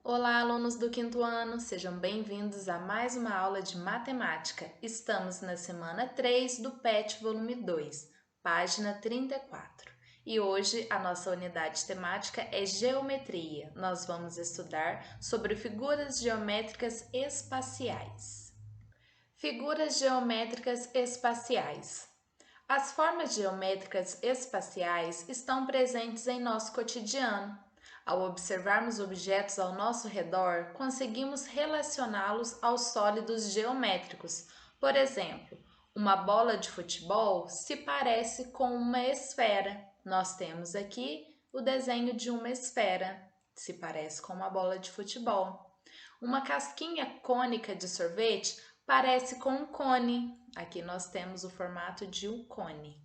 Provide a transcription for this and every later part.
Olá, alunos do quinto ano, sejam bem-vindos a mais uma aula de matemática. Estamos na semana 3 do PET volume 2, página 34. E hoje a nossa unidade temática é geometria. Nós vamos estudar sobre figuras geométricas espaciais. Figuras geométricas espaciais. As formas geométricas espaciais estão presentes em nosso cotidiano. Ao observarmos objetos ao nosso redor, conseguimos relacioná-los aos sólidos geométricos. Por exemplo, uma bola de futebol se parece com uma esfera. Nós temos aqui o desenho de uma esfera, se parece com uma bola de futebol. Uma casquinha cônica de sorvete parece com um cone. Aqui nós temos o formato de um cone.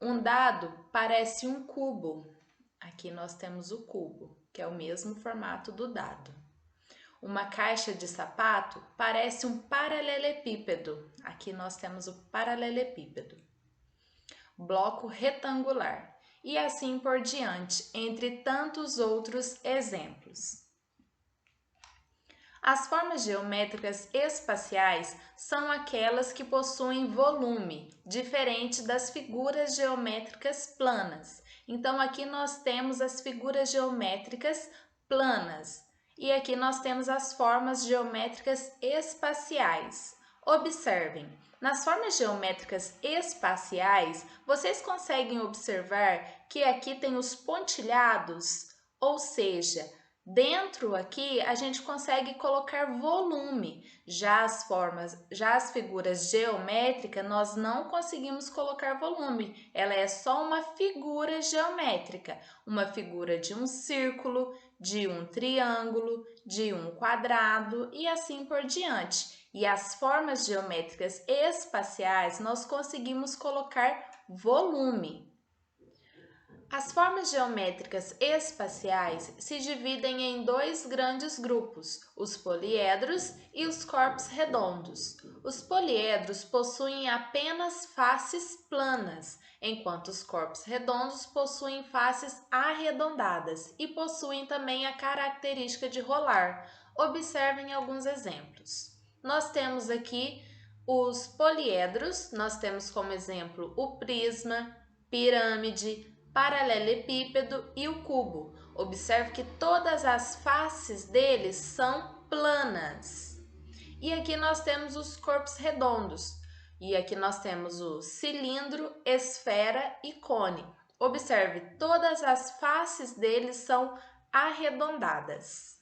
Um dado parece um cubo. Aqui nós temos o cubo, que é o mesmo formato do dado. Uma caixa de sapato parece um paralelepípedo. Aqui nós temos o paralelepípedo. Bloco retangular. E assim por diante, entre tantos outros exemplos. As formas geométricas espaciais são aquelas que possuem volume, diferente das figuras geométricas planas. Então, aqui nós temos as figuras geométricas planas e aqui nós temos as formas geométricas espaciais. Observem, nas formas geométricas espaciais, vocês conseguem observar que aqui tem os pontilhados, ou seja, dentro aqui a gente consegue colocar volume. Já as figuras geométricas, nós não conseguimos colocar volume. Ela é só uma figura geométrica, uma figura de um círculo, de um triângulo, de um quadrado e assim por diante. E as formas geométricas espaciais nós conseguimos colocar volume. As formas geométricas espaciais se dividem em dois grandes grupos, os poliedros e os corpos redondos. Os poliedros possuem apenas faces planas, enquanto os corpos redondos possuem faces arredondadas e possuem também a característica de rolar. Observem alguns exemplos. Nós temos aqui os poliedros, nós temos como exemplo o prisma, pirâmide, paralelepípedo e o cubo. Observe que todas as faces deles são planas. E aqui nós temos os corpos redondos. E aqui nós temos o cilindro, esfera e cone. Observe, todas as faces deles são arredondadas.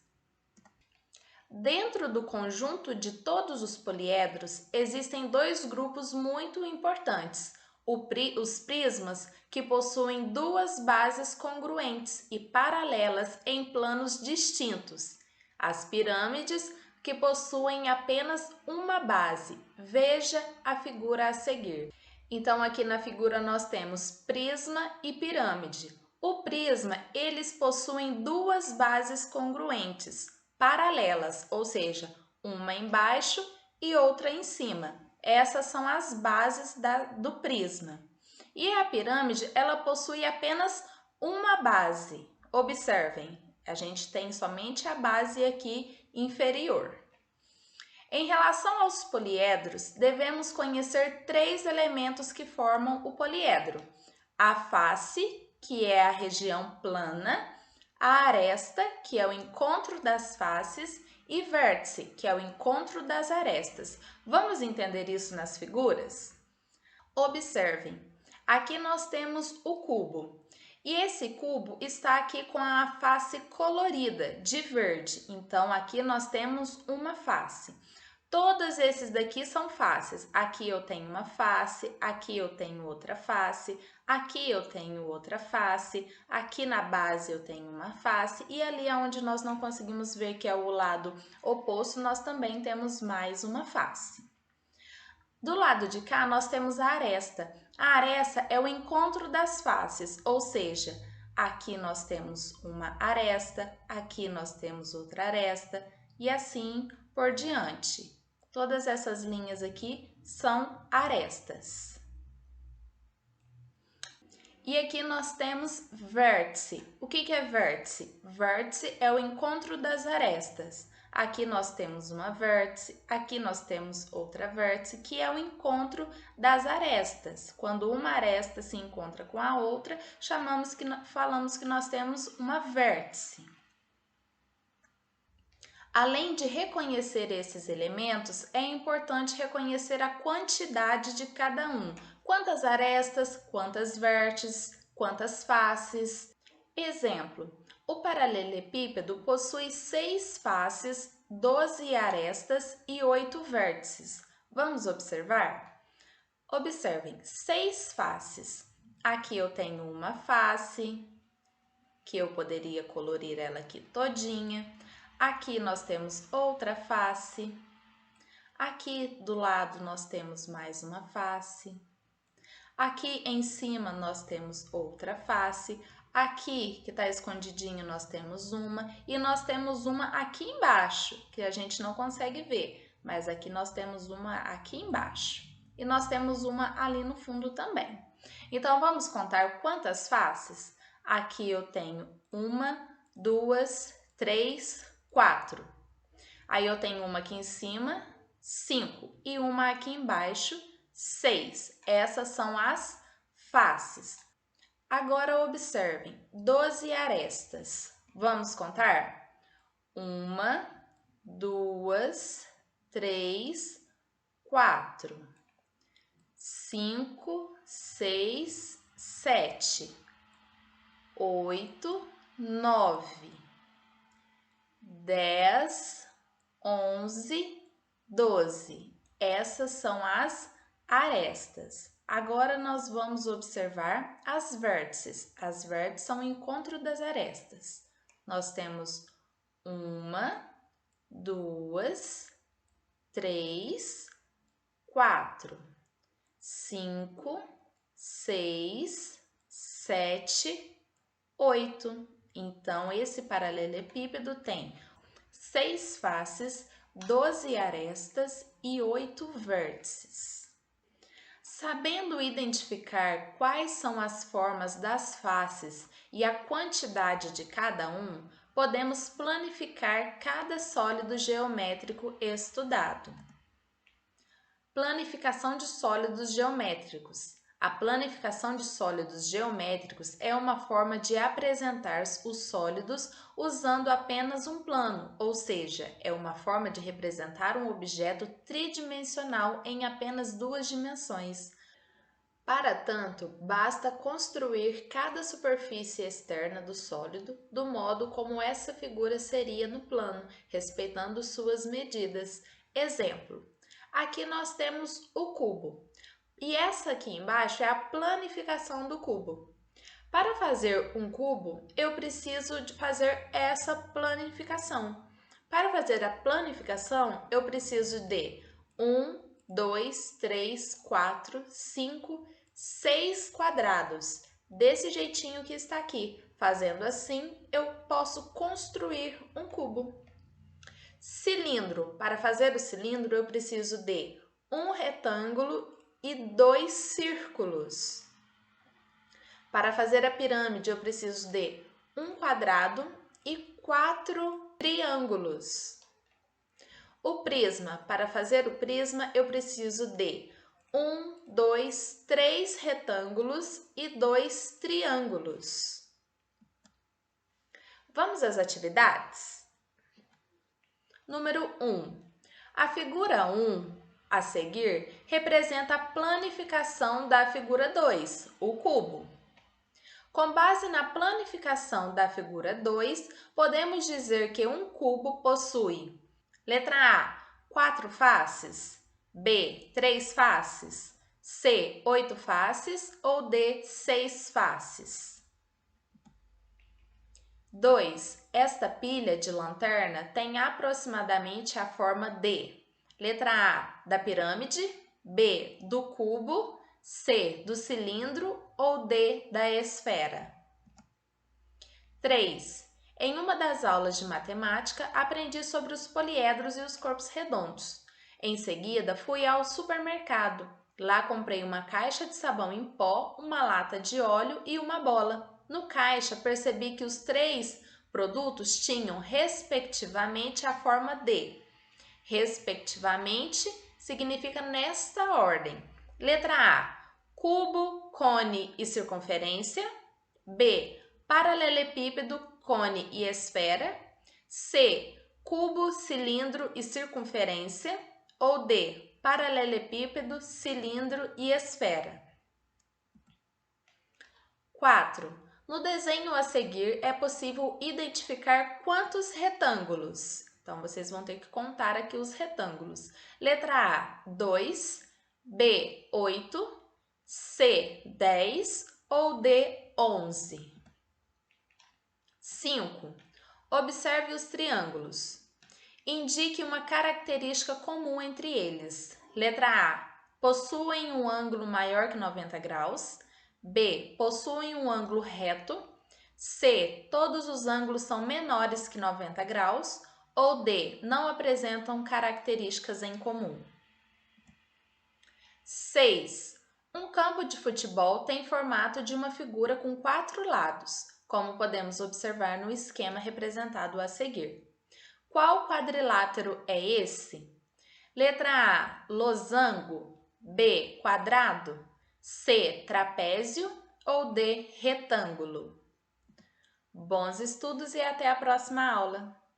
Dentro do conjunto de todos os poliedros, existem dois grupos muito importantes. Os prismas, que possuem duas bases congruentes e paralelas em planos distintos. As pirâmides, que possuem apenas uma base. Veja a figura a seguir. Então, aqui na figura nós temos prisma e pirâmide. O prisma, eles possuem duas bases congruentes, paralelas, ou seja, uma embaixo e outra em cima. Essas são as bases do prisma. E a pirâmide, ela possui apenas uma base. Observem, a gente tem somente a base aqui inferior. Em relação aos poliedros, devemos conhecer três elementos que formam o poliedro: a face, que é a região plana, a aresta, que é o encontro das faces, e vértice, que é o encontro das arestas. Vamos entender isso nas figuras? Observem, aqui nós temos o cubo. E esse cubo está aqui com a face colorida, de verde. Então, aqui nós temos uma face. Todos esses daqui são faces. Aqui eu tenho uma face, aqui eu tenho outra face, aqui eu tenho outra face, aqui na base eu tenho uma face e ali onde nós não conseguimos ver que é o lado oposto, nós também temos mais uma face. Do lado de cá nós temos a aresta. A aresta é o encontro das faces, ou seja, aqui nós temos uma aresta, aqui nós temos outra aresta e assim por diante. Todas essas linhas aqui são arestas. E aqui nós temos vértice. O que é vértice? Vértice é o encontro das arestas. Aqui nós temos uma vértice, aqui nós temos outra vértice, que é o encontro das arestas. Quando uma aresta se encontra com a outra, falamos que nós temos uma vértice. Além de reconhecer esses elementos, é importante reconhecer a quantidade de cada um. Quantas arestas, quantas vértices, quantas faces. Exemplo, o paralelepípedo possui 6 faces, 12 arestas e 8 vértices. Vamos observar? Observem, 6 faces. Aqui eu tenho uma face, que eu poderia colorir ela aqui todinha. Aqui nós temos outra face. Aqui do lado nós temos mais uma face. Aqui em cima nós temos outra face. Aqui, que está escondidinho, nós temos uma. E nós temos uma aqui embaixo, que a gente não consegue ver. Mas aqui nós temos uma aqui embaixo. E nós temos uma ali no fundo também. Então, vamos contar quantas faces? Aqui eu tenho 1, 2, 3, 4. Aí eu tenho uma aqui em cima, 5. E uma aqui embaixo, 6. Essas são as faces. Agora observem, 12 arestas. Vamos contar? 1, 2, 3, 4, 5, 6, 7, 8, 9, 10, 11, 12. Essas são as arestas. Agora nós vamos observar as vértices. As vértices são o encontro das arestas. Nós temos 1, 2, 3, 4, 5, 6, 7, 8. Então, esse paralelepípedo tem 6 faces, 12 arestas e 8 vértices. Sabendo identificar quais são as formas das faces e a quantidade de cada um, podemos planificar cada sólido geométrico estudado. Planificação de sólidos geométricos. A planificação de sólidos geométricos é uma forma de apresentar os sólidos usando apenas um plano, ou seja, é uma forma de representar um objeto tridimensional em apenas 2 dimensões. Para tanto, basta construir cada superfície externa do sólido do modo como essa figura seria no plano, respeitando suas medidas. Exemplo, aqui nós temos o cubo. E essa aqui embaixo é a planificação do cubo. Para fazer um cubo, eu preciso de fazer essa planificação. Para fazer a planificação, eu preciso de 1, 2, 3, 4, 5, 6 quadrados. Desse jeitinho que está aqui. Fazendo assim, eu posso construir um cubo. Cilindro. Para fazer o cilindro, eu preciso de um retângulo e 2 círculos. Para fazer a pirâmide, eu preciso de um quadrado e 4 triângulos. O prisma, para fazer o prisma, eu preciso de 1, 2, 3 retângulos e 2 triângulos. Vamos às atividades? Número 1. A figura 1 a seguir representa a planificação da figura 2, o cubo. Com base na planificação da figura 2, podemos dizer que um cubo possui: letra A, 4 faces, B, 3 faces, C, 8 faces ou D, 6 faces. 2. Esta pilha de lanterna tem aproximadamente a forma de: letra A, da pirâmide, B, do cubo, C, do cilindro ou D, da esfera. 3. Em uma das aulas de matemática, aprendi sobre os poliedros e os corpos redondos. Em seguida, fui ao supermercado. Lá comprei uma caixa de sabão em pó, uma lata de óleo e uma bola. No caixa, percebi que os 3 produtos tinham, respectivamente, a forma de. Respectivamente significa nesta ordem. Letra A, cubo, cone e circunferência. B, paralelepípedo, cone e esfera. C, cubo, cilindro e circunferência. Ou D, paralelepípedo, cilindro e esfera. 4. No desenho a seguir é possível identificar quantos retângulos? Então, vocês vão ter que contar aqui os retângulos. Letra A, 2, B, 8, C, 10 ou D, 11. 5. Observe os triângulos. Indique uma característica comum entre eles. Letra A, possuem um ângulo maior que 90 graus. B, possuem um ângulo reto. C, todos os ângulos são menores que 90 graus. Ou D, não apresentam características em comum. 6. Um campo de futebol tem formato de uma figura com 4 lados, como podemos observar no esquema representado a seguir. Qual quadrilátero é esse? Letra A, losango. B, quadrado. C, trapézio. Ou D, retângulo. Bons estudos e até a próxima aula!